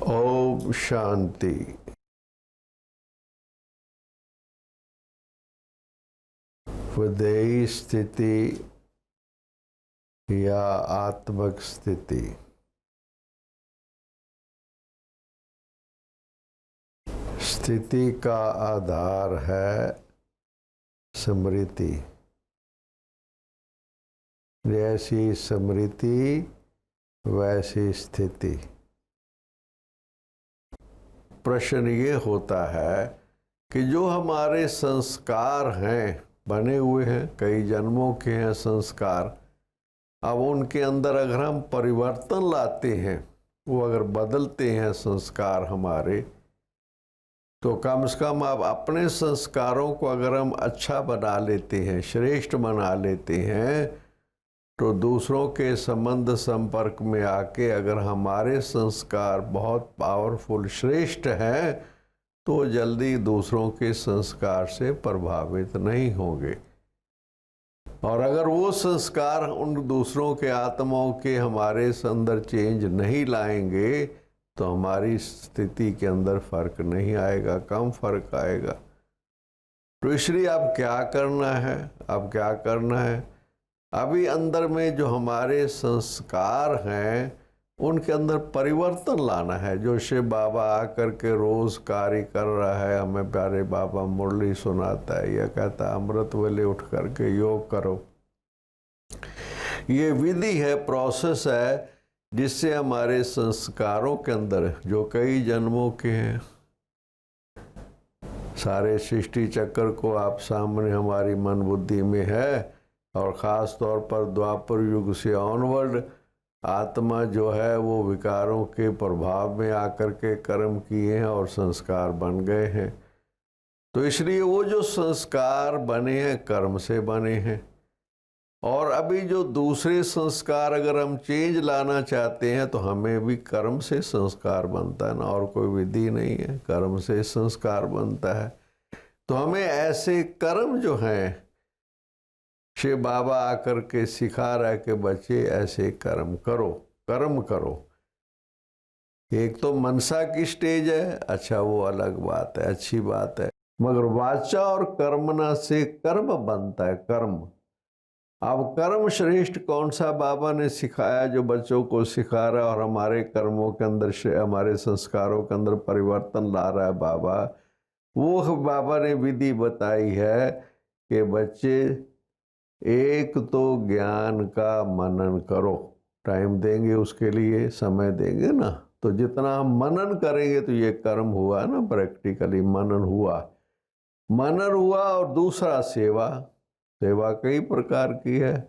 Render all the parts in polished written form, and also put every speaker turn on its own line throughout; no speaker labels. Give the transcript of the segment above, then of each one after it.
ओम शांति। विदेही स्थिति या आत्मक स्थिति। स्थिति का आधार है स्मृति। जैसी स्मृति वैसी स्थिति। प्रश्न ये होता है कि जो हमारे संस्कार हैं, बने हुए हैं, कई जन्मों के हैं संस्कार, अब उनके अंदर अगर हम परिवर्तन लाते हैं, वो अगर बदलते हैं संस्कार हमारे, तो कम से कम अब अपने संस्कारों को अगर हम अच्छा बना लेते हैं, श्रेष्ठ बना लेते हैं, तो दूसरों के संबंध संपर्क में आके अगर हमारे संस्कार बहुत पावरफुल श्रेष्ठ हैं, तो जल्दी दूसरों के संस्कार से प्रभावित नहीं होंगे। और अगर वो संस्कार उन दूसरों के आत्माओं के हमारे अंदर चेंज नहीं लाएंगे, तो हमारी स्थिति के अंदर फर्क नहीं आएगा, कम फर्क आएगा। तो इसलिए अब क्या करना है? अब क्या करना है? अभी अंदर में जो हमारे संस्कार हैं, उनके अंदर परिवर्तन लाना है। जो शिव बाबा आकर के रोज कार्य कर रहा है, हमें प्यारे बाबा मुरली सुनाता है, यह कहता है अमृत वेले उठ करके योग करो। ये विधि है, प्रोसेस है, जिससे हमारे संस्कारों के अंदर जो कई जन्मों के हैं, सारे सृष्टि चक्र को आप सामने हमारी मन बुद्धि में है, और ख़ास तौर पर द्वापर युग से ऑनवर्ड आत्मा जो है वो विकारों के प्रभाव में आकर के कर्म किए हैं और संस्कार बन गए हैं। तो इसलिए वो जो संस्कार बने हैं कर्म से बने हैं। और अभी जो दूसरे संस्कार अगर हम चेंज लाना चाहते हैं, तो हमें भी कर्म से संस्कार बनता है ना, और कोई विधि नहीं है, कर्म से संस्कार बनता है। तो हमें ऐसे कर्म जो हैं, शिव बाबा आकर के सिखा रहा है कि बच्चे ऐसे कर्म करो, कर्म करो। एक तो मनसा की स्टेज है, अच्छा वो अलग बात है, अच्छी बात है, मगर वाचा और कर्मना से कर्म बनता है, कर्म। अब कर्म श्रेष्ठ कौन सा बाबा ने सिखाया, जो बच्चों को सिखा रहा है और हमारे कर्मों के अंदर, हमारे संस्कारों के अंदर परिवर्तन ला रहा है बाबा। वो बाबा ने विधि बताई है कि बच्चे एक तो ज्ञान का मनन करो, टाइम देंगे उसके लिए, समय देंगे ना, तो जितना हम मनन करेंगे तो ये कर्म हुआ ना, प्रैक्टिकली मनन हुआ, मनन हुआ। और दूसरा सेवा, सेवा कई प्रकार की है,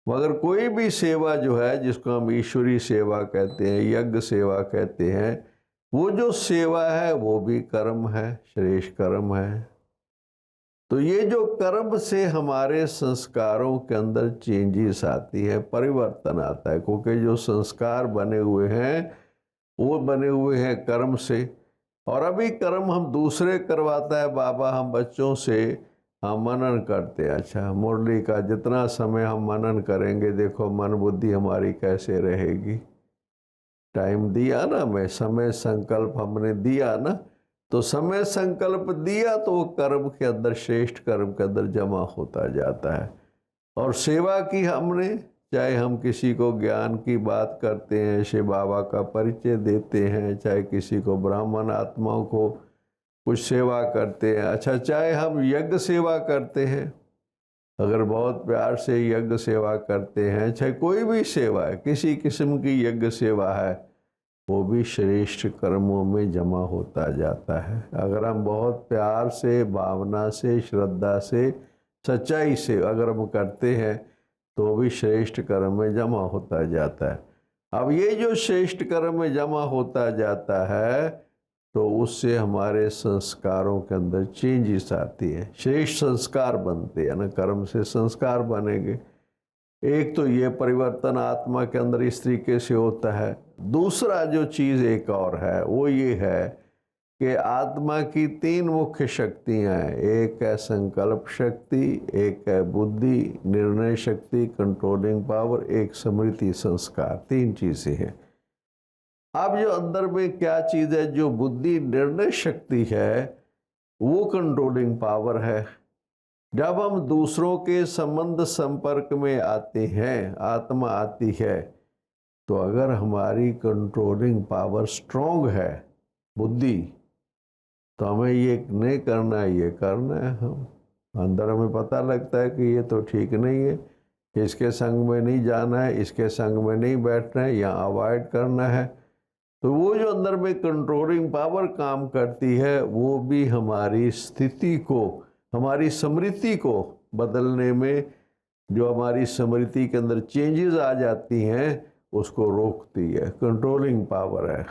मगर कोई भी सेवा जो है, जिसको हम ईश्वरीय सेवा कहते हैं, यज्ञ सेवा कहते हैं, वो जो सेवा है वो भी कर्म है, श्रेष्ठ कर्म है। तो ये जो कर्म से हमारे संस्कारों के अंदर चेंजेस आती है, परिवर्तन आता है, क्योंकि जो संस्कार बने हुए हैं वो बने हुए हैं कर्म से। और अभी कर्म हम दूसरे करवाता है बाबा, हम बच्चों से हम मनन करते हैं। अच्छा, मुरली का जितना समय हम मनन करेंगे, देखो मन बुद्धि हमारी कैसे रहेगी। टाइम दिया ना, मैं समय संकल्प हमने दिया ना, तो समय संकल्प दिया तो वो कर्म के अंदर, श्रेष्ठ कर्म के अंदर जमा होता जाता है। और सेवा की हमने, चाहे हम किसी को ज्ञान की बात करते हैं, शिव बाबा का परिचय देते हैं, चाहे किसी को ब्राह्मण आत्माओं को कुछ सेवा करते हैं, अच्छा चाहे हम यज्ञ सेवा करते हैं, अगर बहुत प्यार से यज्ञ सेवा करते हैं, चाहे कोई भी सेवा है, किसी किस्म की यज्ञ सेवा है, वो भी श्रेष्ठ कर्मों में जमा होता जाता है। अगर हम बहुत प्यार से, भावना से, श्रद्धा से, सच्चाई से अगर हम करते हैं, तो भी श्रेष्ठ कर्म में जमा होता जाता है। अब ये जो श्रेष्ठ कर्म में जमा होता जाता है, तो उससे हमारे संस्कारों के अंदर चेंजेस आती है, श्रेष्ठ संस्कार बनते हैं ना, कर्म से संस्कार बनेंगे। एक तो ये परिवर्तन आत्मा के अंदर इस तरीके से होता है। दूसरा जो चीज़ एक और है, वो ये है कि आत्मा की तीन मुख्य शक्तियाँ हैं। एक है संकल्प शक्ति, एक है बुद्धि, निर्णय शक्ति, कंट्रोलिंग पावर, एक स्मृति संस्कार, तीन चीज़ें हैं। अब जो अंदर में क्या चीज है, जो बुद्धि निर्णय शक्ति है, वो कंट्रोलिंग पावर है। जब हम दूसरों के संबंध संपर्क में आते हैं, आत्मा आती है, तो अगर हमारी कंट्रोलिंग पावर स्ट्रांग है, बुद्धि, तो हमें ये नहीं करना है, ये करना है। हम अंदर हमें पता लगता है कि ये तो ठीक नहीं है, इसके संग में नहीं जाना है, इसके संग में नहीं बैठना है, या अवॉइड करना है। तो वो जो अंदर में कंट्रोलिंग पावर काम करती है, वो भी हमारी स्थिति को, हमारी स्मृति को बदलने में, जो हमारी स्मृति के अंदर चेंजेस आ जाती हैं, उसको रोकती है। कंट्रोलिंग पावर है।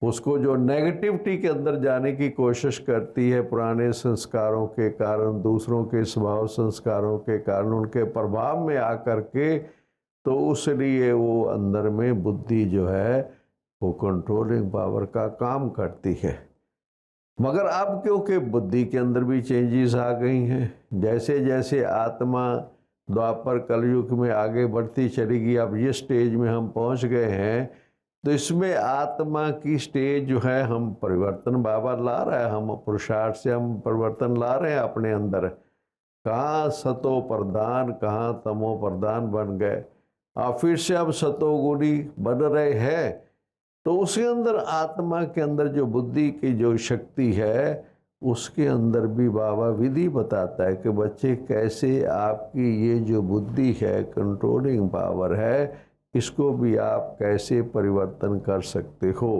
उसको जो नेगेटिविटी के अंदर जाने की कोशिश करती है, पुराने संस्कारों के कारण, दूसरों के स्वभाव संस्कारों के कारण, उनके प्रभाव में आकर के, तो उसलिए वो अंदर में बुद्धि जो है वो कंट्रोलिंग पावर का काम करती है। मगर अब क्योंकि बुद्धि के अंदर भी चेंजेस आ गई हैं, जैसे जैसे आत्मा द्वापर कलयुग में आगे बढ़ती चलेगी, अब ये स्टेज में हम पहुंच गए हैं, तो इसमें आत्मा की स्टेज जो है, हम परिवर्तन बाबा ला रहा है, हम पुरुषार्थ से हम परिवर्तन ला रहे हैं अपने अंदर। कहाँ सतो प्रधान, कहाँ तमो प्रधान बन गए, और फिर से अब सतोगुणी बन रहे हैं। तो उसके अंदर, आत्मा के अंदर जो बुद्धि की जो शक्ति है, उसके अंदर भी बाबा विधि बताता है कि बच्चे कैसे आपकी ये जो बुद्धि है, कंट्रोलिंग पावर है, इसको भी आप कैसे परिवर्तन कर सकते हो।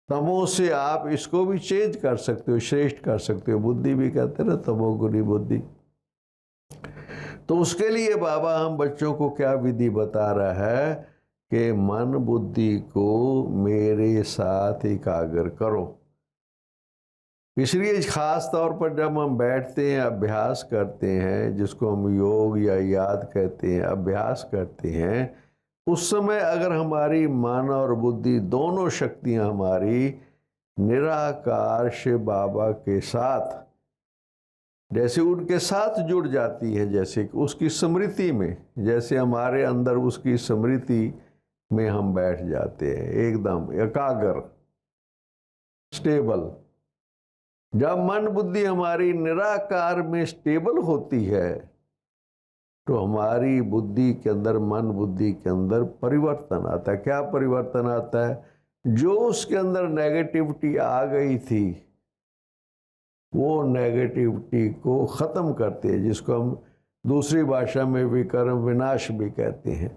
तमो से आप इसको भी चेंज कर सकते हो, श्रेष्ठ कर सकते हो। बुद्धि भी कहते हैं ना, तमोगुणी बुद्धि। तो उसके लिए बाबा हम बच्चों को क्या विधि बता रहा है कि मन बुद्धि को मेरे साथ एकाग्र करो। इसलिए खास तौर पर जब हम बैठते हैं, अभ्यास करते हैं, जिसको हम योग या याद कहते हैं, अभ्यास करते हैं, उस समय अगर हमारी मन और बुद्धि दोनों शक्तियां हमारी निराकार शिव बाबा के साथ, जैसे उनके साथ जुड़ जाती है, जैसे उसकी स्मृति में, जैसे हमारे अंदर उसकी स्मृति में हम बैठ जाते हैं, एकदम एकाग्र, स्टेबल। जब मन बुद्धि हमारी निराकार में स्टेबल होती है, तो हमारी बुद्धि के अंदर, मन बुद्धि के अंदर परिवर्तन आता है। क्या परिवर्तन आता है? जो उसके अंदर नेगेटिविटी आ गई थी, वो नेगेटिविटी को ख़त्म करते हैं, जिसको हम दूसरी भाषा में विकर्म विनाश भी कहते हैं।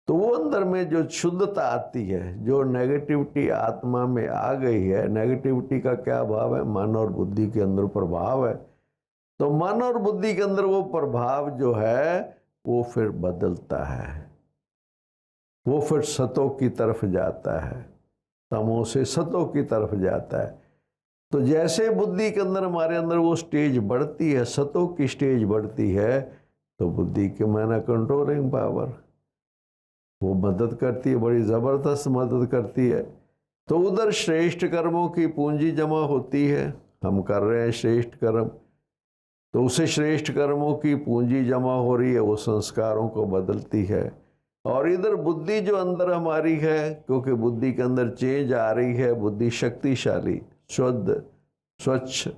तो वो अंदर में जो शुद्धता आती है, जो नेगेटिविटी आत्मा में आ गई है, नेगेटिविटी का क्या भाव है? मन और बुद्धि के अंदर प्रभाव है। तो मन और बुद्धि के अंदर वो प्रभाव जो है, वो फिर बदलता है, वो फिर सतों की तरफ जाता है, तमों से सतों की तरफ जाता है। तो जैसे बुद्धि के अंदर, हमारे अंदर वो स्टेज बढ़ती है, सतों की स्टेज बढ़ती है, तो बुद्धि के माना कंट्रोलिंग पावर, वो मदद करती है, बड़ी ज़बरदस्त मदद करती है। तो उधर श्रेष्ठ कर्मों की पूंजी जमा होती है, हम कर रहे हैं श्रेष्ठ कर्म, तो उसे श्रेष्ठ कर्मों की पूंजी जमा हो रही है, वो संस्कारों को बदलती है। और इधर बुद्धि जो अंदर हमारी है, क्योंकि बुद्धि के अंदर चेंज आ रही है, बुद्धि शक्तिशाली, शुद्ध, स्वच्छ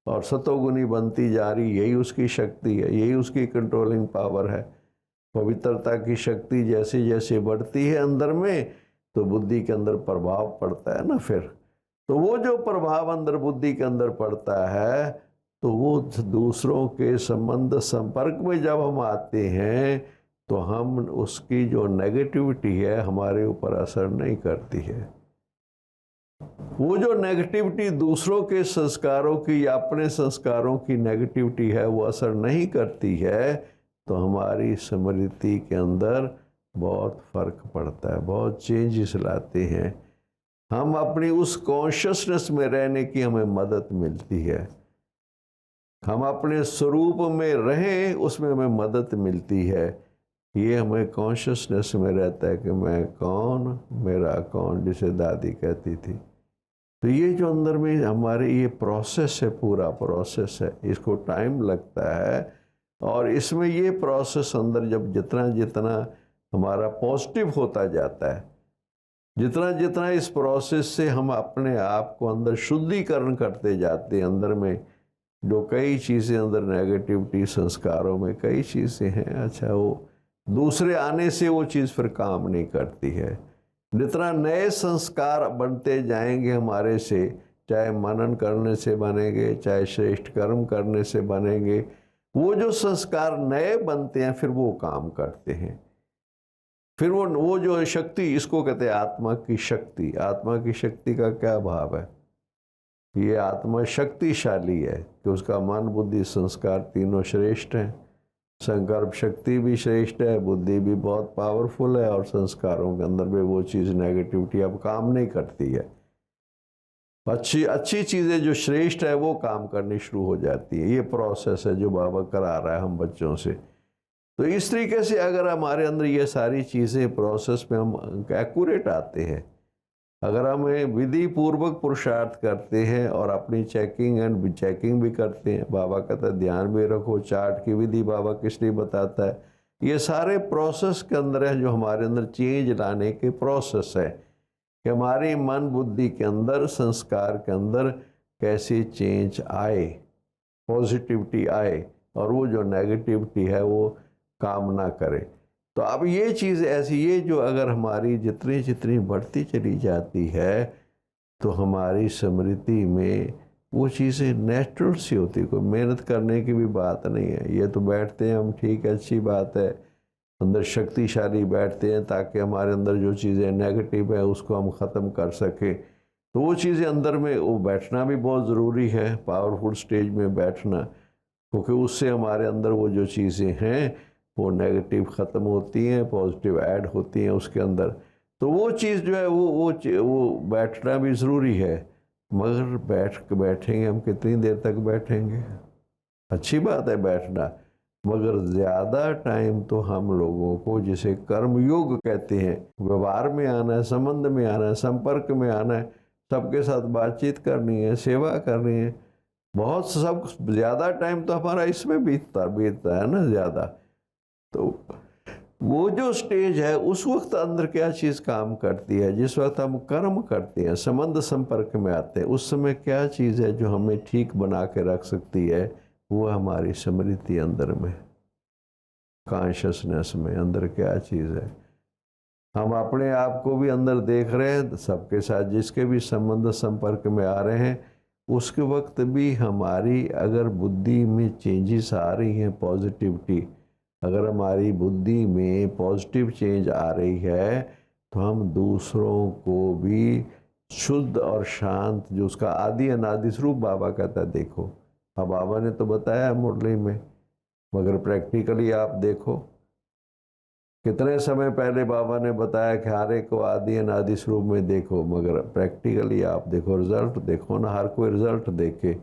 और सतोगुणी बनती जा रही, यही उसकी शक्ति है, यही उसकी कंट्रोलिंग पावर है। पवित्रता की शक्ति जैसे जैसे बढ़ती है अंदर में, तो बुद्धि के अंदर प्रभाव पड़ता है ना फिर। तो वो जो प्रभाव अंदर बुद्धि के अंदर पड़ता है, तो वो दूसरों के संबंध संपर्क में जब हम आते हैं, तो हम उसकी जो नेगेटिविटी है, हमारे ऊपर असर नहीं करती है। वो जो नेगेटिविटी दूसरों के संस्कारों की या अपने संस्कारों की नेगेटिविटी है, वो असर नहीं करती है, तो हमारी स्मृति के अंदर बहुत फर्क पड़ता है, बहुत चेंजेस लाते हैं। हम अपनी उस कॉन्शियसनेस में रहने की हमें मदद मिलती है, हम अपने स्वरूप में रहें, उसमें हमें मदद मिलती है। ये हमें कॉन्शियसनेस में रहता है कि मैं कौन, मेरा कौन, जिसे दादी कहती थी। तो ये जो अंदर में हमारे ये प्रोसेस है, पूरा प्रोसेस है, इसको टाइम लगता है। और इसमें ये प्रोसेस अंदर जब जितना जितना हमारा पॉजिटिव होता जाता है, जितना जितना इस प्रोसेस से हम अपने आप को अंदर शुद्धिकरण करते जाते हैं, अंदर में जो कई चीज़ें अंदर नेगेटिविटी संस्कारों में कई चीज़ें हैं, अच्छा वो दूसरे आने से वो चीज़ फिर काम नहीं करती है। जितना नए संस्कार बनते जाएंगे हमारे से, चाहे मनन करने से बनेंगे, चाहे श्रेष्ठ कर्म करने से बनेंगे, वो जो संस्कार नए बनते हैं फिर वो काम करते हैं। फिर वो जो शक्ति, इसको कहते हैं आत्मा की शक्ति। आत्मा की शक्ति का क्या भाव है? ये आत्मा शक्तिशाली है कि उसका मन बुद्धि संस्कार तीनों श्रेष्ठ हैं। संकल्प शक्ति भी श्रेष्ठ है, बुद्धि भी बहुत पावरफुल है, और संस्कारों के अंदर भी वो चीज़ नेगेटिविटी अब काम नहीं करती है। अच्छी अच्छी चीज़ें जो श्रेष्ठ है वो काम करनी शुरू हो जाती है। ये प्रोसेस है जो बाबा करा रहा है हम बच्चों से। तो इस तरीके से अगर हमारे अंदर ये सारी चीज़ें प्रोसेस में हम एक्यूरेट आते हैं, अगर हम विधि पूर्वक पुरुषार्थ करते हैं और अपनी चेकिंग एंड चेकिंग भी करते हैं, बाबा कहता है ध्यान भी रखो, चार्ट की विधि बाबा किस लिए बताता है, ये सारे प्रोसेस के अंदर है जो हमारे अंदर चेंज लाने के प्रोसेस है कि हमारी मन बुद्धि के अंदर, संस्कार के अंदर कैसे चेंज आए, पॉजिटिविटी आए, और वो जो नेगेटिविटी है वो काम ना करे। तो अब ये चीज़ ऐसी, ये जो अगर हमारी जितनी जितनी बढ़ती चली जाती है तो हमारी स्मृति में वो चीज़ें नेचुरल सी होती, कोई मेहनत करने की भी बात नहीं है। ये तो बैठते हैं हम, ठीक है, अच्छी बात है, अंदर शक्तिशाली बैठते हैं ताकि हमारे अंदर जो चीज़ें नेगेटिव है उसको हम ख़त्म कर सकें। तो वो चीज़ें अंदर में वो बैठना भी बहुत ज़रूरी है, पावरफुल स्टेज में बैठना, क्योंकि उससे हमारे अंदर वो जो चीज़ें हैं वो नेगेटिव ख़त्म होती हैं, पॉजिटिव ऐड होती हैं उसके अंदर। तो वो चीज़ जो है वो बैठना भी ज़रूरी है। मगर बैठेंगे हम कितनी देर तक बैठेंगे? अच्छी बात है बैठना, मगर ज़्यादा टाइम तो हम लोगों को, जिसे कर्मयोग कहते हैं, व्यवहार में आना है, संबंध में आना है, संपर्क में आना है, सबके साथ बातचीत करनी है, सेवा करनी है, बहुत सब ज़्यादा टाइम तो हमारा इसमें बीतता है ना ज़्यादा। तो वो जो स्टेज है उस वक्त अंदर क्या चीज़ काम करती है? जिस वक्त हम कर्म करते हैं, संबंध संपर्क में आते हैं, उस समय क्या चीज़ है जो हमें ठीक बना के रख सकती है? वो हमारी स्मृति अंदर में, कॉन्शियसनेस में अंदर क्या चीज़ है? हम अपने आप को भी अंदर देख रहे हैं, सबके साथ जिसके भी संबंध संपर्क में आ रहे हैं, उसके वक्त भी हमारी अगर बुद्धि में चेंजेस आ रही हैं, पॉजिटिविटी, अगर हमारी बुद्धि में पॉजिटिव चेंज आ रही है, तो हम दूसरों को भी शुद्ध और शांत, जो उसका आदि अनादि स्वरूप बाबा कहता है, देखो। अब बाबा ने तो बताया मुरली में, मगर प्रैक्टिकली आप देखो, कितने समय पहले बाबा ने बताया कि हर एक को आदि अनादि स्वरूप में देखो, मगर प्रैक्टिकली आप देखो, रिजल्ट देखो ना। हर कोई रिजल्ट देखे,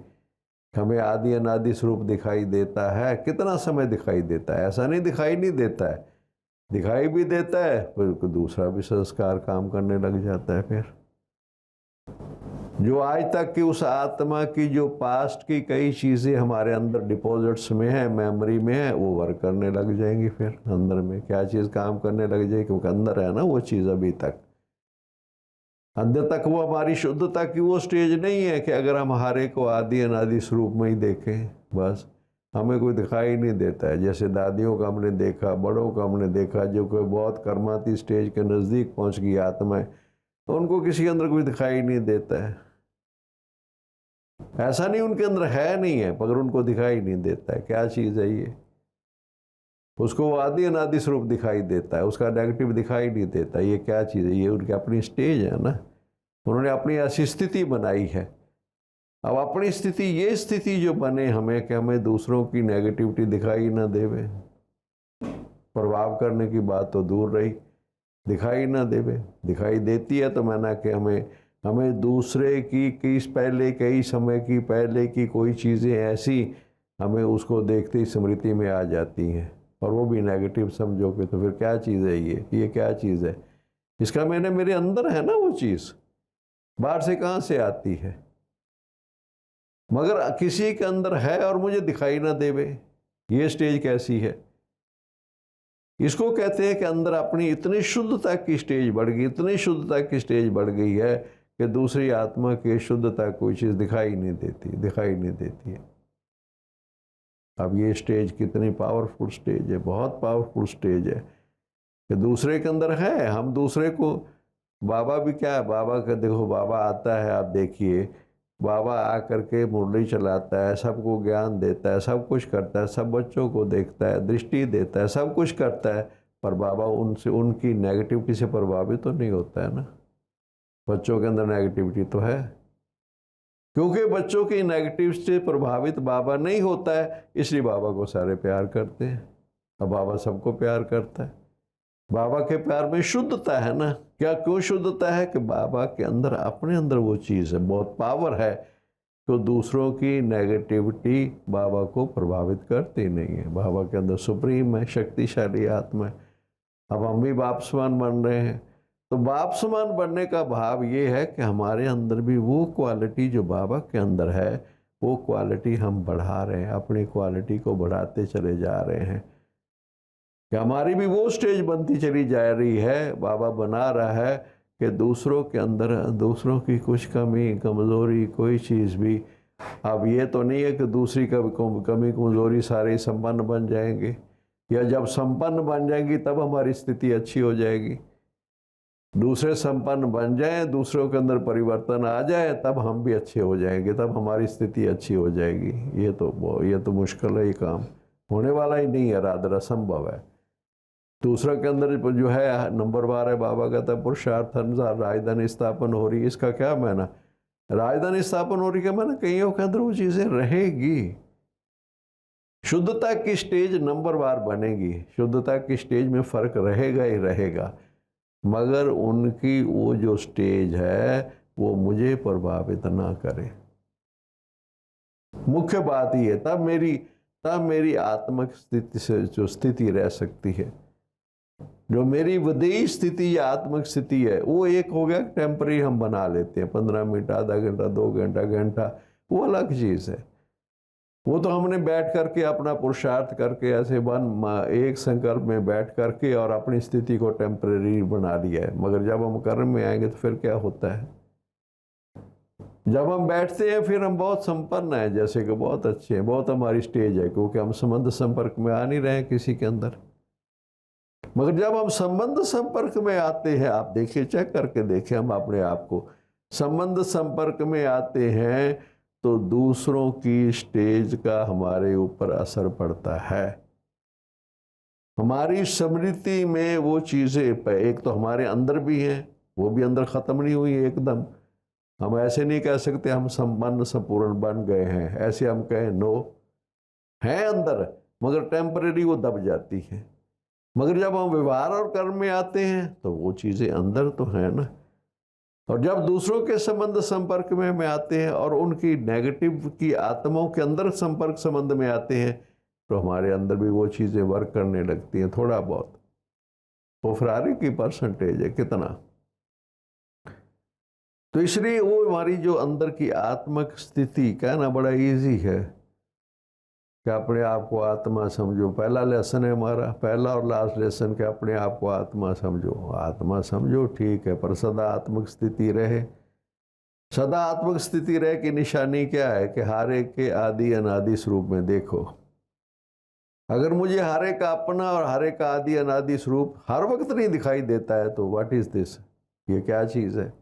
हमें आदि अनादि स्वरूप दिखाई देता है, कितना समय दिखाई देता है? ऐसा नहीं दिखाई नहीं देता है, दिखाई भी देता है, फिर दूसरा भी संस्कार काम करने लग जाता है। फिर जो आज तक की उस आत्मा की जो पास्ट की कई चीज़ें हमारे अंदर डिपॉजिट्स में है, मेमोरी में है, वो वर्क करने लग जाएंगी। फिर अंदर में क्या चीज़ काम करने लग जाएगी, क्योंकि अंदर है ना वो चीज़। अभी तक अंदर तक वो हमारी शुद्धता की वो स्टेज नहीं है कि अगर हम हर एक को आदि अनादि स्वरूप में ही देखें, बस हमें कोई दिखाई नहीं देता है। जैसे दादियों का हमने देखा, बड़ों का हमने देखा, जो कोई बहुत कर्माती स्टेज के नज़दीक पहुंच गई आत्मा, तो उनको किसी अंदर कोई दिखाई नहीं देता है। ऐसा नहीं उनके अंदर है नहीं है, मगर उनको दिखाई नहीं देता है। क्या चीज़ है ये? उसको वो आदि अनादि स्वरूप दिखाई देता है, उसका नेगेटिव दिखाई नहीं देता। ये क्या चीज़ है? ये उनकी अपनी स्टेज है ना, उन्होंने अपनी ऐसी स्थिति बनाई है। अब अपनी स्थिति, ये स्थिति जो बने हमें कि हमें दूसरों की नेगेटिविटी दिखाई ना देवे, प्रभाव करने की बात तो दूर रही, दिखाई ना देवे। दिखाई देती है तो मैंने कि हमें दूसरे की पहले, कई समय की पहले की कोई चीज़ें ऐसी हमें उसको देखते ही स्मृति में आ जाती हैं, और वो भी नेगेटिव समझोगे तो फिर क्या चीज़ है ये क्या चीज़ है? इसका मैंने मेरे अंदर है ना वो चीज़, बाहर से कहाँ से आती है? मगर किसी के अंदर है और मुझे दिखाई ना देवे, ये स्टेज कैसी है? इसको कहते हैं कि अंदर अपनी इतनी शुद्धता की स्टेज बढ़ गई, इतनी शुद्धता की स्टेज बढ़ गई है कि दूसरी आत्मा की शुद्धता कोई चीज़ दिखाई नहीं देती है। अब ये स्टेज कितनी पावरफुल स्टेज है, बहुत पावरफुल स्टेज है कि दूसरे के अंदर है, हम दूसरे को, बाबा भी क्या है, बाबा का देखो, बाबा आता है, आप देखिए, बाबा आकर के मुरली चलाता है, सबको ज्ञान देता है, सब कुछ करता है, सब बच्चों को देखता है, दृष्टि देता है, सब कुछ करता है, पर बाबा उनसे, उनकी नेगेटिविटी से प्रभावित तो नहीं होता है ना। बच्चों के अंदर नेगेटिविटी तो है, क्योंकि बच्चों की नेगेटिव से प्रभावित बाबा नहीं होता है, इसलिए बाबा को सारे प्यार करते हैं। अब बाबा सबको प्यार करता है, बाबा के प्यार में शुद्धता है ना। क्या क्यों शुद्धता है? कि बाबा के अंदर, अपने अंदर वो चीज़ है, बहुत पावर है, तो दूसरों की नेगेटिविटी बाबा को प्रभावित करती नहीं है। बाबा के अंदर सुप्रीम है, शक्तिशाली आत्मा है। अब हम भी बाप समान बन रहे हैं, तो बाप समान बनने का भाव ये है कि हमारे अंदर भी वो क्वालिटी जो बाबा के अंदर है, वो क्वालिटी हम बढ़ा रहे हैं, अपनी क्वालिटी को बढ़ाते चले जा रहे हैं, कि हमारी भी वो स्टेज बनती चली जा रही है, बाबा बना रहा है कि दूसरों के अंदर, दूसरों की कुछ कमी कमज़ोरी कोई चीज़ भी, अब ये तो नहीं है कि दूसरी कमी कमज़ोरी सारे संपन्न बन जाएंगे, या जब संपन्न बन जाएंगी तब हमारी स्थिति अच्छी हो जाएगी। दूसरे संपन्न बन जाएं, दूसरों के अंदर परिवर्तन आ जाए, तब हम भी अच्छे हो जाएंगे, तब हमारी स्थिति अच्छी हो जाएगी। ये तो मुश्किल है, ये काम होने वाला ही नहीं है, रादर असंभव है। दूसरा के अंदर जो है नंबरवार है, बाबा कहता है पुरुषार्थ अनुसार राजधानी स्थापन हो रही है। इसका क्या मायना? राजधानी स्थापन हो रही है माना कईयों के अंदर वो चीज़ें रहेगी, शुद्धता की स्टेज नंबरवार बनेगी, शुद्धता की स्टेज में फर्क रहेगा ही रहेगा, मगर उनकी वो जो स्टेज है वो मुझे प्रभावित ना करे। मुख्य बात ये, तब मेरी आत्मिक स्थिति से जो स्थिति रह सकती है, जो मेरी विदेही स्थिति या आत्मिक स्थिति है, वो एक हो गया टेम्पररी हम बना लेते हैं, 15 मिनट, आधा घंटा, 2 घंटा, घंटा, वो अलग चीज़ है। वो तो हमने बैठ करके अपना पुरुषार्थ करके ऐसे एक संकल्प में बैठ करके और अपनी स्थिति को टेम्पररी बना लिया है, मगर जब हम कर्म में आएंगे तो फिर क्या होता है? जब हम बैठते हैं फिर हम बहुत संपन्न हैं, जैसे कि बहुत अच्छे हैं, बहुत हमारी स्टेज है, क्योंकि हम संबंध संपर्क में आ नहीं रहे हैं किसी के अंदर। मगर जब हम संबंध संपर्क में आते हैं, आप देखिए, चेक करके देखें हम अपने आप को, संबंध संपर्क में आते हैं तो दूसरों की स्टेज का हमारे ऊपर असर पड़ता है। हमारी स्मृति में वो चीज़ें एक तो हमारे अंदर भी हैं, वो भी अंदर ख़त्म नहीं हुई एकदम। हम ऐसे नहीं कह सकते हम संपन्न संपूर्ण बन गए हैं, ऐसे हम कहें नो, हैं अंदर, मगर टेम्परेरी वो दब जाती है। मगर जब हम व्यवहार और कर्म में आते हैं तो वो चीज़ें अंदर तो हैं ना। और जब दूसरों के संबंध संपर्क में आते हैं और उनकी नेगेटिव की आत्माओं के अंदर संपर्क संबंध में आते हैं, तो हमारे अंदर भी वो चीज़ें वर्क करने लगती हैं थोड़ा बहुत। वो फरारी की परसेंटेज है कितना, तो इसलिए वो हमारी जो अंदर की आत्मिक स्थिति, कहना बड़ा इजी है कि अपने आप को आत्मा समझो। पहला लेसन है हमारा, पहला और लास्ट लेसन, कि अपने आप को आत्मा समझो। आत्मा समझो ठीक है, पर सदा आत्मिक स्थिति रहे। सदा आत्मिक स्थिति रहे की निशानी क्या है? कि हर एक के आदि अनादि स्वरूप में देखो। अगर मुझे हर एक का अपना और हर एक का आदि अनादि स्वरूप हर वक्त नहीं दिखाई देता है, तो व्हाट इज दिस? ये क्या चीज़ है?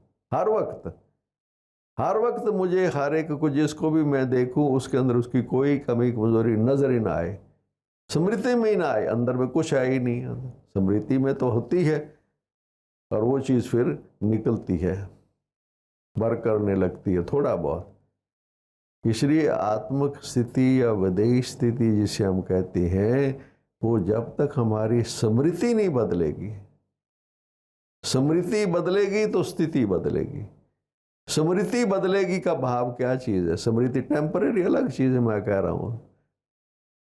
हर वक्त मुझे हर एक को, जिसको भी मैं देखूं, उसके अंदर उसकी कोई कमी कमजोरी नजर ही ना आए, स्मृति में ही ना आए, अंदर में कुछ आए ही नहीं। स्मृति में तो होती है और वो चीज़ फिर निकलती है, वर्क करने लगती है थोड़ा बहुत। इसलिए आत्मिक स्थिति या विदेही स्थिति जिसे हम कहते हैं, वो जब तक हमारी स्मृति नहीं बदलेगी, स्मृति बदलेगी तो स्थिति बदलेगी। स्मृति बदलेगी का भाव क्या चीज़ है? स्मृति टेम्परेरी अलग चीज़ है, मैं कह रहा हूँ,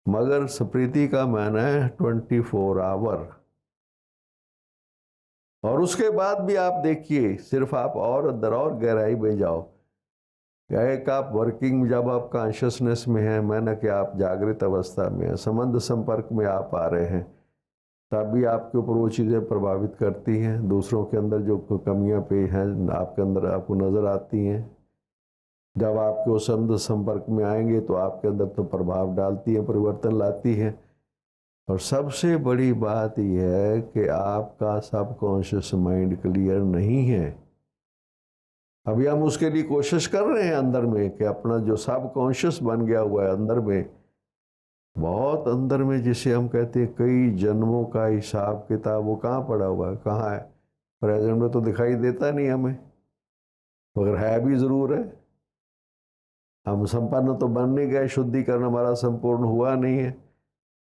मगर स्मृति का मायना है 24 आवर। और उसके बाद भी आप देखिए, सिर्फ आप और अंदर और गहराई में जाओ, एक आप वर्किंग, जब आप कॉन्शियसनेस में हैं, मैंने कि आप जागृत अवस्था में हैं, संबंध संपर्क में आप आ रहे हैं, तभी आपके ऊपर वो चीज़ें प्रभावित करती हैं। दूसरों के अंदर जो कमियां पे हैं आपके अंदर आपको नज़र आती हैं, जब आपके वो शब्द संपर्क में आएंगे तो आपके अंदर तो प्रभाव डालती है, परिवर्तन लाती है। और सबसे बड़ी बात यह है कि आपका सबकॉन्शियस माइंड क्लियर नहीं है। अभी हम उसके लिए कोशिश कर रहे हैं अंदर में कि अपना जो सबकॉन्शियस बन गया हुआ है अंदर में, बहुत अंदर में, जिसे हम कहते हैं कई जन्मों का हिसाब किताब, वो कहाँ पड़ा हुआ है, कहाँ है? प्रेजेंट में तो दिखाई देता नहीं हमें, मगर है भी ज़रूर है। हम संपन्न तो बन नहीं गए, शुद्धिकरण हमारा संपूर्ण हुआ नहीं है।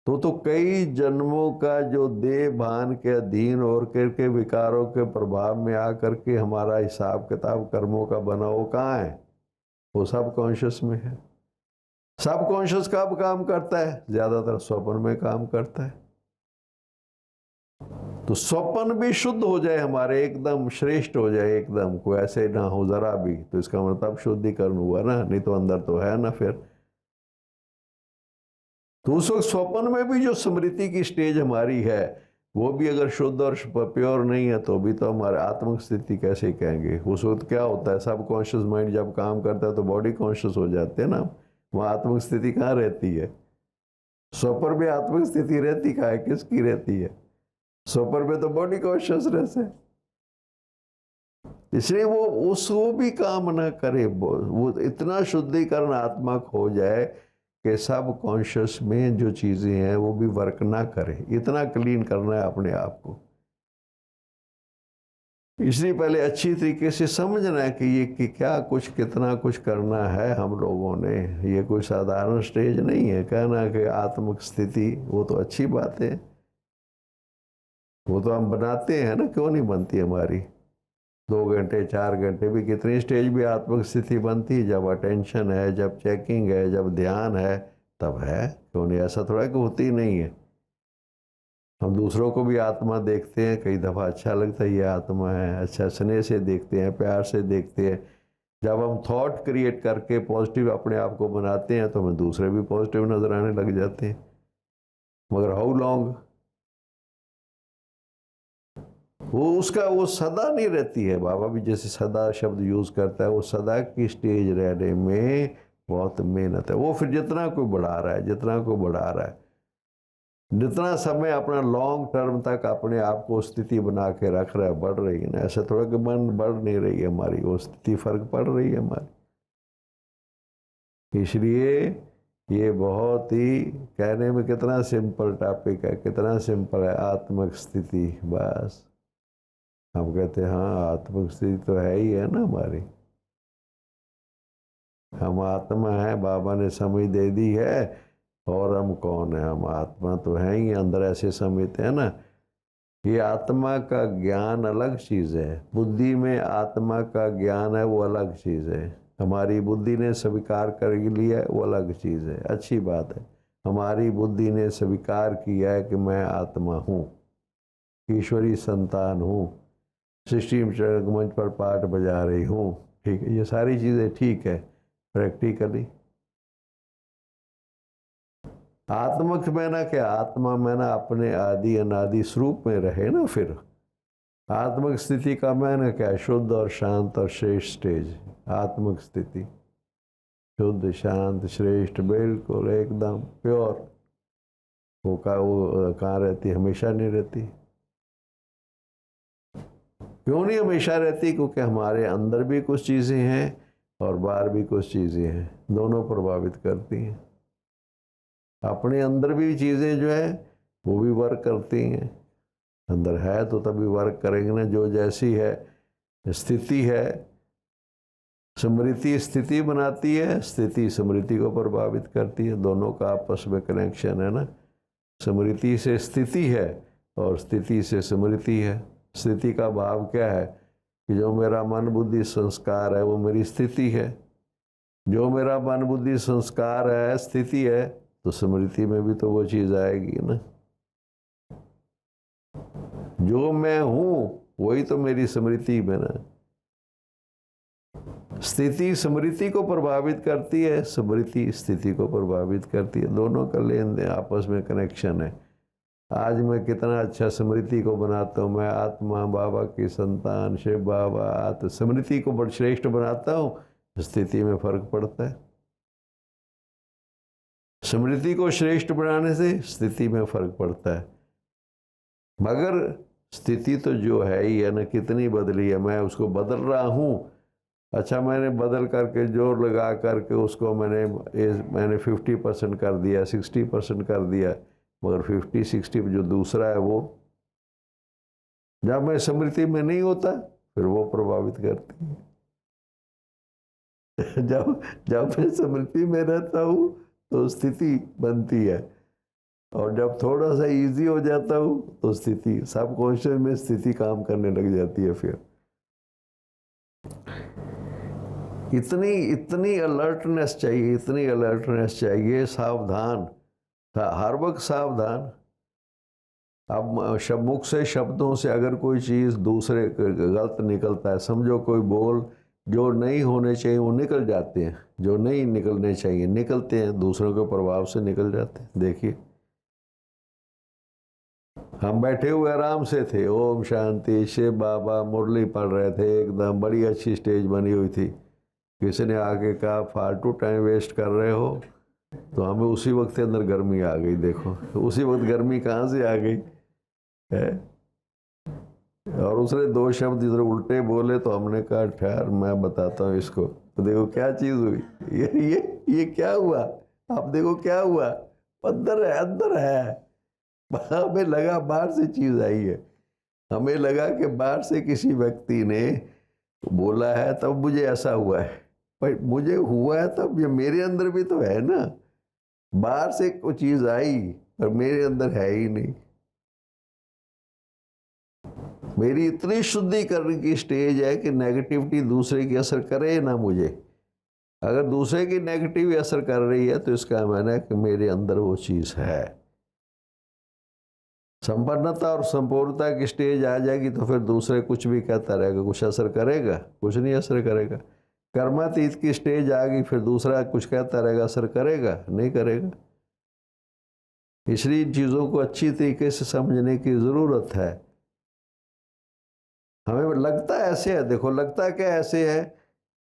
तो कई जन्मों का जो देह भान के अधीन और के विकारों के प्रभाव में आकर के हमारा हिसाब किताब कर्मों का बना, वो कहाँ है? वो सब कॉन्शियस में है। सब कॉन्शियस कब काम करता है? ज़्यादातर स्वप्न में काम करता है। तो स्वप्न भी शुद्ध हो जाए हमारे, एकदम श्रेष्ठ हो जाए, एकदम कोई ऐसे ना हो जरा भी, तो इसका मतलब शुद्धिकरण हुआ ना, नहीं तो अंदर तो है ना फिर। तो उस वक्त स्वप्न में भी जो स्मृति की स्टेज हमारी है, वो भी अगर शुद्ध और प्योर नहीं है तो भी तो हमारे आत्मिक स्थिति कैसे कहेंगे? उस वक्त क्या होता है, सब कॉन्शियस माइंड जब काम करता है तो बॉडी कॉन्शियस हो जाते हैं ना, वहाँ आत्मिक स्थिति कहाँ रहती है? स्वप्न में आत्मिक स्थिति रहती कहाँ है, किसकी रहती है? स्वप्न में तो बॉडी कॉन्शियसनेस है। इसलिए वो उसको भी काम ना करे, वो इतना शुद्धिकरण आत्मा हो जाए कि सब कॉन्शियस में जो चीज़ें हैं वो भी वर्क ना करे। इतना क्लीन करना है अपने आप को। इसलिए पहले अच्छी तरीके से समझना है कि ये कि क्या कुछ कितना कुछ करना है हम लोगों ने। ये कोई साधारण स्टेज नहीं है। कहना कि आत्मिक स्थिति, वो तो अच्छी बात है, वो तो हम बनाते हैं ना, क्यों नहीं बनती हमारी? 2 घंटे 4 घंटे भी कितनी स्टेज भी आत्मिक स्थिति बनती है, जब अटेंशन है, जब चेकिंग है, जब ध्यान है, तब है। क्यों नहीं? ऐसा थोड़ा कि होती नहीं है। हम दूसरों को भी आत्मा देखते हैं, कई दफ़ा अच्छा लगता है ये आत्मा है, अच्छा स्नेह से देखते हैं, प्यार से देखते हैं। जब हम थॉट क्रिएट करके पॉजिटिव अपने आप को बनाते हैं तो हमें दूसरे भी पॉजिटिव नजर आने लग जाते हैं। मगर हाउ लॉन्ग? वो सदा नहीं रहती है। बाबा भी जैसे सदा शब्द यूज़ करता है, वो सदा की स्टेज रहने में बहुत मेहनत है। वो फिर जितना कोई बढ़ा रहा है, जितना कोई बढ़ा रहा है, जितना समय अपना लॉन्ग टर्म तक अपने आप को स्थिति बना के रख रहा है, बढ़ रही है ना। ऐसा थोड़ा कि मन बढ़ नहीं रही है हमारी, वो स्थिति फर्क पड़ रही है हमारी। इसलिए ये बहुत ही कहने में कितना सिंपल टॉपिक है, कितना सिंपल है, आत्मिक स्थिति। बस हम कहते हैं हाँ आत्मिक स्थिति तो है ही है ना हमारी, हम आत्मा है, बाबा ने समझ दे दी है। और हम कौन है? हम आत्मा तो है ही। अंदर ऐसे समझते हैं ना, ये आत्मा का ज्ञान अलग चीज़ है, बुद्धि में आत्मा का ज्ञान है वो अलग चीज़ है। हमारी बुद्धि ने स्वीकार कर लिया है वो अलग चीज़ है, अच्छी बात है। हमारी बुद्धि ने स्वीकार किया है कि मैं आत्मा हूँ, ईश्वरी संतान हूँ, सृष्टि मंच पर पाठ बजा रही हूँ, ठीक है, ये सारी चीज़ें ठीक है। प्रैक्टिकली आत्मक में ना, क्या आत्मा में ना अपने आदि अनादि स्वरूप में रहे ना। फिर आत्मिक स्थिति का मैंने क्या, शुद्ध और शांत और श्रेष्ठ स्टेज। आत्मिक स्थिति शुद्ध शांत श्रेष्ठ, बिल्कुल एकदम प्योर। वो कहाँ रहती? हमेशा नहीं रहती। क्यों नहीं हमेशा रहती? क्योंकि हमारे अंदर भी कुछ चीज़ें हैं और बाहर भी कुछ चीज़ें हैं, दोनों प्रभावित करती हैं। अपने अंदर भी चीज़ें जो है वो भी वर्क करती हैं। अंदर है तो तभी वर्क करेंगे ना। जो जैसी है स्थिति है, स्मृति स्थिति बनाती है, स्थिति स्मृति को प्रभावित करती है। दोनों का आपस में कनेक्शन है ना। स्मृति से स्थिति है और स्थिति से स्मृति है। स्थिति का भाव क्या है कि जो मेरा मन बुद्धि संस्कार है वो मेरी स्थिति है। जो मेरा मन बुद्धि संस्कार है, स्थिति है, तो स्मृति में भी तो वो चीज़ आएगी ना। जो मैं हूँ वही तो मेरी स्मृति में ना। स्थिति स्मृति को प्रभावित करती है, स्मृति स्थिति को प्रभावित करती है। दोनों का लेन देन आपस में कनेक्शन है। आज मैं कितना अच्छा स्मृति को बनाता हूँ, मैं आत्मा बाबा की संतान, शिव बाबा आत्म स्मृति को बड़ श्रेष्ठ बनाता हूँ, स्थिति में फर्क पड़ता है। स्मृति को श्रेष्ठ बनाने से स्थिति में फर्क पड़ता है। मगर स्थिति तो जो है ही है ना, कितनी बदली है, मैं उसको बदल रहा हूँ। अच्छा, मैंने बदल करके जोर लगा करके उसको मैंने 50% कर दिया, 60% कर दिया, मगर 50-60 जो दूसरा है वो जब मैं स्मृति में नहीं होता फिर वो प्रभावित करती है। जब मैं स्मृति में रहता हूँ तो स्थिति बनती है, और जब थोड़ा सा इजी हो जाता हूँ तो स्थिति सबकॉन्शियस में स्थिति काम करने लग जाती है। फिर इतनी अलर्टनेस चाहिए, इतनी अलर्टनेस चाहिए, सावधान, हर वक्त सावधान। अब मुख से शब्दों से अगर कोई चीज़ दूसरे गलत निकलता है, समझो कोई बोल जो नहीं होने चाहिए वो निकल जाते हैं, जो नहीं निकलने चाहिए निकलते हैं, दूसरों के प्रभाव से निकल जाते हैं। देखिए, हम बैठे हुए आराम से थे, ओम शांति, शिव बाबा मुरली पढ़ रहे थे, एकदम बड़ी अच्छी स्टेज बनी हुई थी। किसी ने आके कहा फालतू टाइम वेस्ट कर रहे हो, तो हमें उसी वक्त के अंदर गर्मी आ गई। देखो उसी वक्त गर्मी कहाँ से आ गई है। और उसने 2 शब्द इधर उल्टे बोले तो हमने कहा ठहर मैं बताता हूँ इसको। तो देखो क्या चीज़ हुई, ये क्या हुआ, आप देखो क्या हुआ, अंदर है, अंदर है। हमें लगा बाहर से चीज़ आई है, हमें लगा कि बाहर से किसी व्यक्ति ने बोला है तब मुझे ऐसा हुआ है, पर मुझे हुआ है तब ये मेरे अंदर भी तो है ना। बाहर से कोई चीज़ आई पर मेरे अंदर है ही नहीं। मेरी इतनी शुद्धि करने की स्टेज है कि नेगेटिविटी दूसरे की असर करे ना मुझे। अगर दूसरे की नेगेटिव असर कर रही है तो इसका माना है कि मेरे अंदर वो चीज़ है। संपन्नता और संपूर्णता की स्टेज आ जाएगी तो फिर दूसरे कुछ भी कहता रहेगा, कुछ असर करेगा? कुछ नहीं असर करेगा। कर्मातीत की स्टेज आ गई, फिर दूसरा कुछ कहता रहेगा, असर करेगा? नहीं करेगा। इसलिए चीज़ों को अच्छी तरीके से समझने की ज़रूरत है। हमें लगता ऐसे है, देखो लगता क्या ऐसे है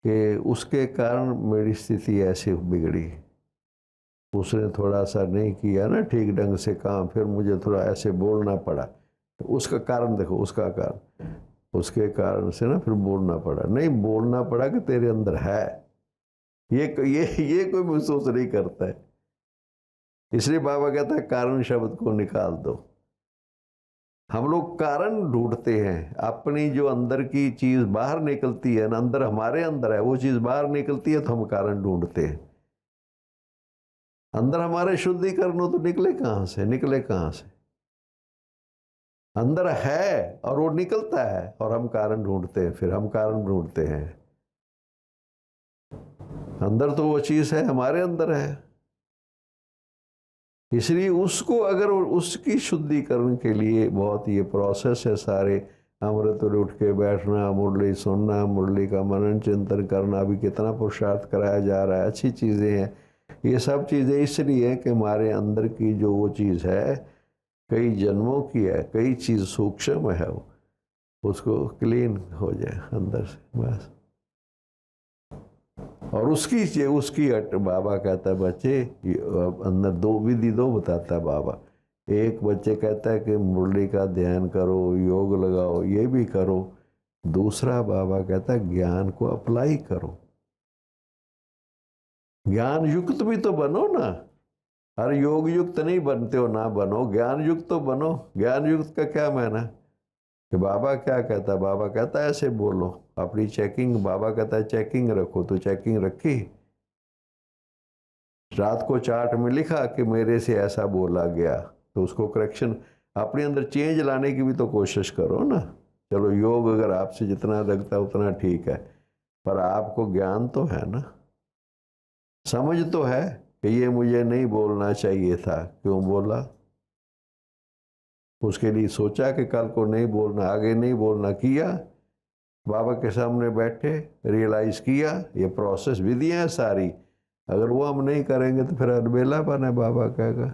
कि उसके कारण मेरी स्थिति ऐसे बिगड़ी, उसने थोड़ा सा नहीं किया ना ठीक ढंग से काम, फिर मुझे थोड़ा ऐसे बोलना पड़ा, तो उसका कारण देखो, उसका कारण, उसके कारण से ना फिर बोलना पड़ा। नहीं बोलना पड़ा कि तेरे अंदर है, ये कोई महसूस नहीं करता है। इसलिए बाबा कहता है कारण शब्द को निकाल दो। हम लोग कारण ढूंढते हैं, अपनी जो अंदर की चीज़ बाहर निकलती है ना, अंदर हमारे अंदर है वो चीज़ बाहर निकलती है तो हम कारण ढूंढते हैं। अंदर हमारे शुद्धिकरण हो तो निकले कहाँ से, निकले कहाँ से? अंदर है और वो निकलता है और हम कारण ढूंढते हैं, फिर हम कारण ढूंढते हैं। अंदर तो वो चीज़ है, हमारे अंदर है। इसलिए उसको अगर उसकी शुद्धिकरण के लिए बहुत ये प्रोसेस है सारे, अमृत उठ के बैठना, मुरली सुनना, मुरली का मनन चिंतन करना, अभी कितना पुरुषार्थ कराया जा रहा है, अच्छी चीज़ें हैं। ये सब चीज़ें इसलिए हैं कि हमारे अंदर की जो वो चीज़ है कई जन्मों की है, कई चीज़ सूक्ष्म है, वो उसको क्लीन हो जाए अंदर से बस। और उसकी बाबा कहता है बच्चे अंदर 2 विधि 2 बताता है बाबा। एक बच्चे कहता है कि मुरली का ध्यान करो, योग लगाओ, ये भी करो। दूसरा बाबा कहता है ज्ञान को अप्लाई करो, ज्ञान युक्त भी तो बनो ना। अरे योग युक्त नहीं बनते हो ना बनो, ज्ञान युक्त तो बनो। ज्ञान युक्त का क्या मायना कि बाबा क्या कहता है? बाबा कहता है ऐसे बोलो, अपनी चेकिंग, बाबा कहता है चेकिंग रखो, तो चेकिंग रखी। रात को चार्ट में लिखा कि मेरे से ऐसा बोला गया, तो उसको करेक्शन अपने अंदर चेंज लाने की भी तो कोशिश करो ना। चलो योग अगर आपसे जितना लगता है उतना ठीक है, पर आपको ज्ञान तो है ना, समझ तो है कि ये मुझे नहीं बोलना चाहिए था, क्यों बोला? उसके लिए सोचा कि कल को नहीं बोलना, आगे नहीं बोलना, किया, बाबा के सामने बैठे, रियलाइज़ किया। ये प्रोसेस विधियाँ हैं सारी, अगर वो हम नहीं करेंगे तो फिर अलबेलापन है, बाबा कहेगा।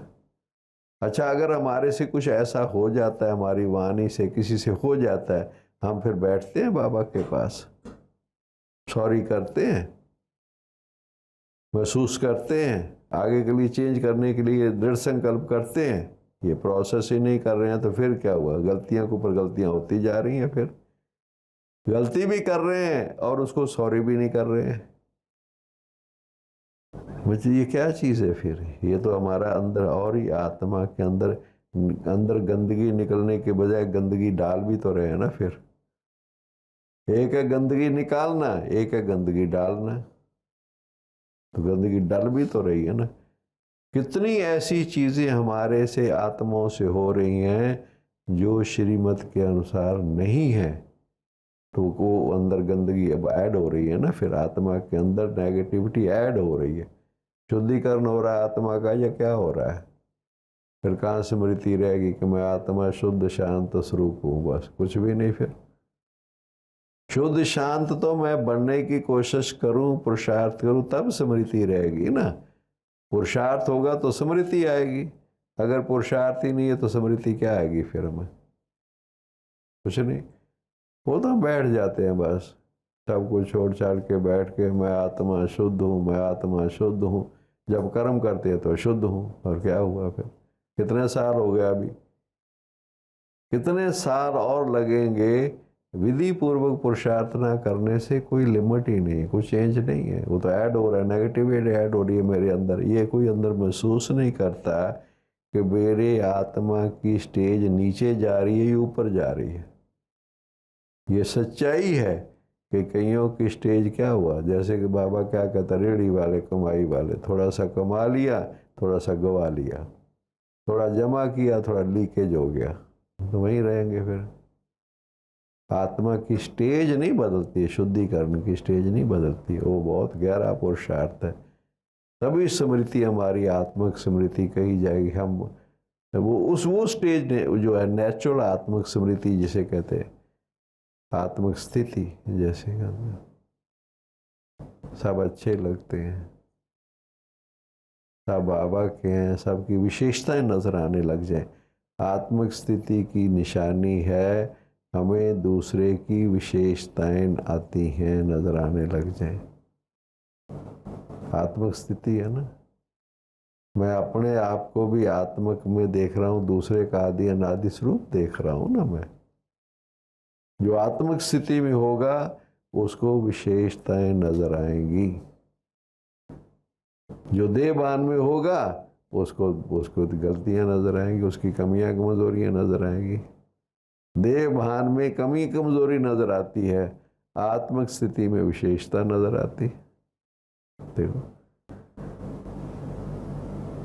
अच्छा, अगर हमारे से कुछ ऐसा हो जाता है, हमारी वाणी से किसी से हो जाता है, हम फिर बैठते हैं बाबा के पास, सॉरी करते हैं, महसूस करते हैं, आगे के लिए चेंज करने के लिए दृढ़ संकल्प करते हैं? ये प्रोसेस ही नहीं कर रहे हैं तो फिर क्या हुआ? गलतियां के ऊपर गलतियां होती जा रही हैं, फिर गलती भी कर रहे हैं और उसको सॉरी भी नहीं कर रहे हैं। मुझे ये क्या चीज़ है फिर? ये तो हमारा अंदर, और ही आत्मा के अंदर अंदर गंदगी निकलने के बजाय गंदगी डाल भी तो रहे हैं ना। फिर एक है गंदगी निकालना, एक है गंदगी डालना, तो गंदगी डल भी तो रही है ना। कितनी ऐसी चीज़ें हमारे से आत्माओं से हो रही हैं जो श्रीमत के अनुसार नहीं है, तो वो अंदर गंदगी अब ऐड हो रही है ना। फिर आत्मा के अंदर नेगेटिविटी ऐड हो रही है। शुद्धिकरण हो रहा है आत्मा का, या क्या हो रहा है? फिर कहाँ स्मृति रहेगी कि मैं आत्मा शुद्ध शांत स्वरूप हूँ? बस कुछ भी नहीं। फिर शुद्ध शांत तो मैं बनने की कोशिश करूं, पुरुषार्थ करूं, तब स्मृति रहेगी ना। पुरुषार्थ होगा तो स्मृति आएगी। अगर पुरुषार्थ ही नहीं है तो स्मृति क्या आएगी फिर हमें? कुछ नहीं। वो तो हम बैठ जाते हैं बस, सब कुछ छोड़ छाड़ के बैठ के मैं आत्मा शुद्ध हूँ, मैं आत्मा शुद्ध हूँ। जब कर्म करते हैं तो शुद्ध हूँ, और क्या हुआ फिर? कितने साल हो गए अभी, कितने साल और लगेंगे? विधि पूर्वक पुरुषार्थ ना करने से कोई लिमिट ही नहीं, कोई चेंज नहीं है। वो तो ऐड हो रहा है, नेगेटिविटी ऐड हो रही है मेरे अंदर। ये कोई अंदर महसूस नहीं करता कि मेरे आत्मा की स्टेज नीचे जा रही है या ऊपर जा रही है। ये सच्चाई है कि कईयों की स्टेज क्या हुआ, जैसे कि बाबा क्या कहता, रेड़ी वाले कमाई वाले, थोड़ा सा कमा लिया, थोड़ा सा गवा लिया, थोड़ा जमा किया, थोड़ा लीकेज हो गया, तो वहीं रहेंगे फिर। आत्मा की स्टेज नहीं बदलती है, शुद्धिकरण की स्टेज नहीं बदलती है। वो बहुत गहरा पुरुषार्थ है, तभी स्मृति हमारी आत्मक स्मृति कही जाएगी। हम वो स्टेज ने जो है नेचुरल आत्मक स्मृति जिसे कहते हैं, आत्मक स्थिति जैसे कहते हैं, सब अच्छे लगते हैं, सब बाबा के हैं, सबकी विशेषताएं नजर आने लग जाए। आत्मिक स्थिति की निशानी है हमें दूसरे की विशेषताएं आती हैं, नजर आने लग जाए। आत्मिक स्थिति है ना। मैं अपने आप को भी आत्मक में देख रहा हूँ, दूसरे का आदि अनादि स्वरूप देख रहा हूँ ना मैं। जो आत्मिक स्थिति में होगा उसको विशेषताएं नजर आएंगी। जो देहभान में होगा उसको उसको गलतियां नजर आएंगी, उसकी कमियां कमजोरियां नजर आएंगी। देहभान में कमी कमजोरी नजर आती है, आत्मिक स्थिति में विशेषता नजर आती। देखो,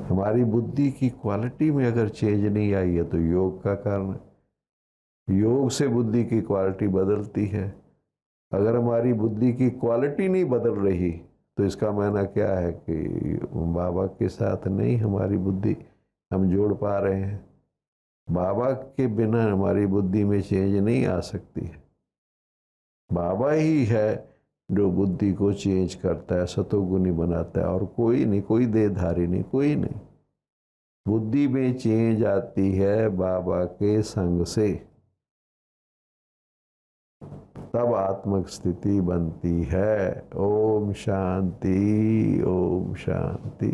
हमारी बुद्धि की क्वालिटी में अगर चेंज नहीं आई है तो योग का कारण है। योग से बुद्धि की क्वालिटी बदलती है। अगर हमारी बुद्धि की क्वालिटी नहीं बदल रही तो इसका मायना क्या है कि बाबा के साथ नहीं हमारी बुद्धि हम जोड़ पा रहे हैं। बाबा के बिना हमारी बुद्धि में चेंज नहीं आ सकती है। बाबा ही है जो बुद्धि को चेंज करता है, सतोगुनी बनाता है, और कोई नहीं, कोई देहधारी नहीं, कोई नहीं। बुद्धि में चेंज आती है बाबा के संग से, तब आत्मिक स्थिति बनती है। ओम शांति, ओम शांति।